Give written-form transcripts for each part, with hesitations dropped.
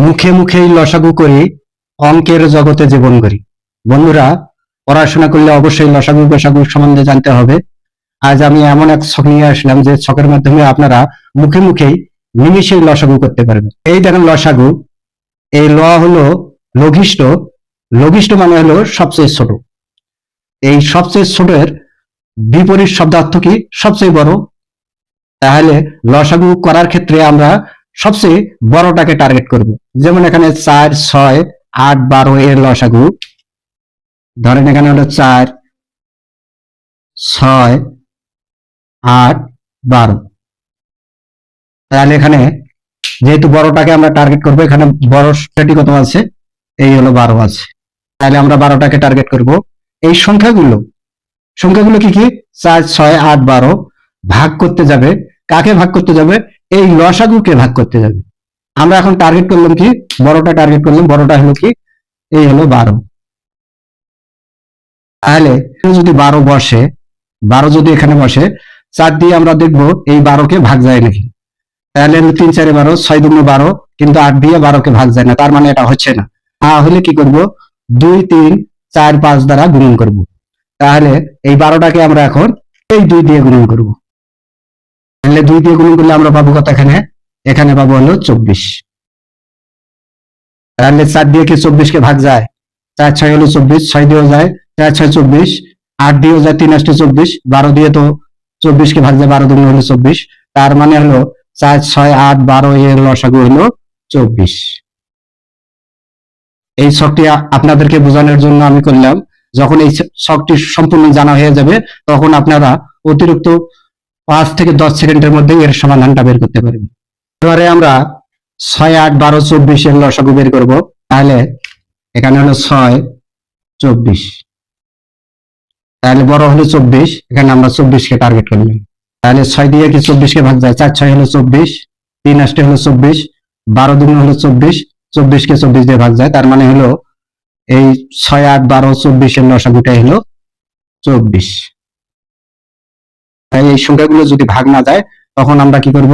মুখে মুখেই লসাগু করি, অঙ্কের জগতে জীবন করি। বন্ধুরা, পড়াশোনা করলে অবশ্যই লসাগু গসাগু সম্বন্ধে জানতে হবে। আজ আমি এমন এক ছক নিয়ে আসলাম যে ছকের মাধ্যমে আপনারা মুখে মুখেই নিমিষেই লসাগু করতে পারবেন। এই দেখেন লসাগু, এই ল হলো লঘিষ্ঠ। লঘিষ্ঠ মানে হলো সবচেয়ে ছোট। এই সবচেয়ে ছোটের বিপরীত শব্দার্থ কি? সবচেয়ে বড়। তাহলে লসাগু করার ক্ষেত্রে আমরা সবচেয়ে বড়টাকে টার্গেট করব। যেমন এখানে 4, 6, 8, 12 এর লসাগু। ধরেন এখানে হলো 4, 6, 8, 12। তাহলে এখানে যেহেতু বড়টাকে আমরা টার্গেট করব, এখানে বড় সেটি কত আছে? এই হলো 12 আছে। তাহলে আমরা 12টাকে টার্গেট করব। এই সংখ্যাগুলো কি কি? 4, 6, 8, 12 ভাগ করতে যাবে। কাকে ভাগ করতে যাবে? এই লসাগুকে ভাগ করতে যাবে। আমরা এখন টার্গেট করলাম কি? বড়টা টার্গেট করলাম। বড়টা হলো কি? এই হলো 12। তাহলে যদি 12 বসে, 12 যদি এখানে বসে, 4 দিয়ে আমরা দেখবো এই 12কে ভাগ যায় নাকি। তাহলে 3, 4, 12, 6 দুগুণ 12, কিন্তু 8 দিয়ে 12কে ভাগ যায় না, তার মানে এটা হচ্ছে না। তাহলে কি করব? 2, 3, 4, 5 দ্বারা গুণন করব। তাহলে এই 12টাকে আমরা এখন এই 2 দিয়ে গুণন করব। তাহলে 2 দিয়ে গুণন করলে আমরা পাবো কত? এখানে পাবো হলো 24। তাহলে 4 দিয়ে কি 24কে ভাগ যায়? 4, 6 হলো 24, 6 দিয়েও যায়, 4, 6, 24, 8 দিয়েও যায়, 3, 8, 24, 12 দিয়ে তো 24কে ভাগ যায়, 12 দুগুণ হলো 24। তার মানে হলো 4, 6, 8, 12 এর লসাগু হলো 24। এই ছকটি আপনাদেরকে বোঝানোর জন্য আমি করলাম। যখন এই ছকটি সম্পূর্ণ জানা হয়ে যাবে, তখন আপনারা অতিরিক্ত 5 থেকে 10 সেকেন্ডের মধ্যে এর সমাধানটা বের করতে পারবেন। এবারে আমরা 6, 8, 12, 24 এর লসাগু বের করব। তাহলে এখানে হলো 6, 24। তাহলে বড় হলো 24, এখানে আমরা 24কে টার্গেট করলাম। তাহলে 6 দিয়ে কি 24কে ভাগ যায়? 4, 6 হলো 24, 3, 8 হলো 24, 12 দুগুণ হলো 24, 24কে 24 দিয়ে ভাগ যায়। তার মানে হলো এই 6, 8, 12, 24 এর লসাগুটাই হলো 24। তাই এই সংখ্যাগুলো যদি ভাগ না যায়, তখন আমরা কি করব?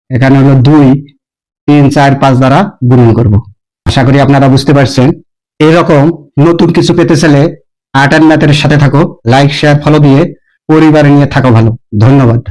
এখানে হলো 2, 3, 4, 5 দ্বারা গুণন করব। আশা করি আপনারা বুঝতে পারছেন। এরকম নতুন কিছু পেতে চাইলে আর্ট অ্যান্ড ম্যাথের সাথে থাকো। লাইক, শেয়ার, ফলো দিয়ে পরিবার নিয়ে থাকো ভালো। ধন্যবাদ।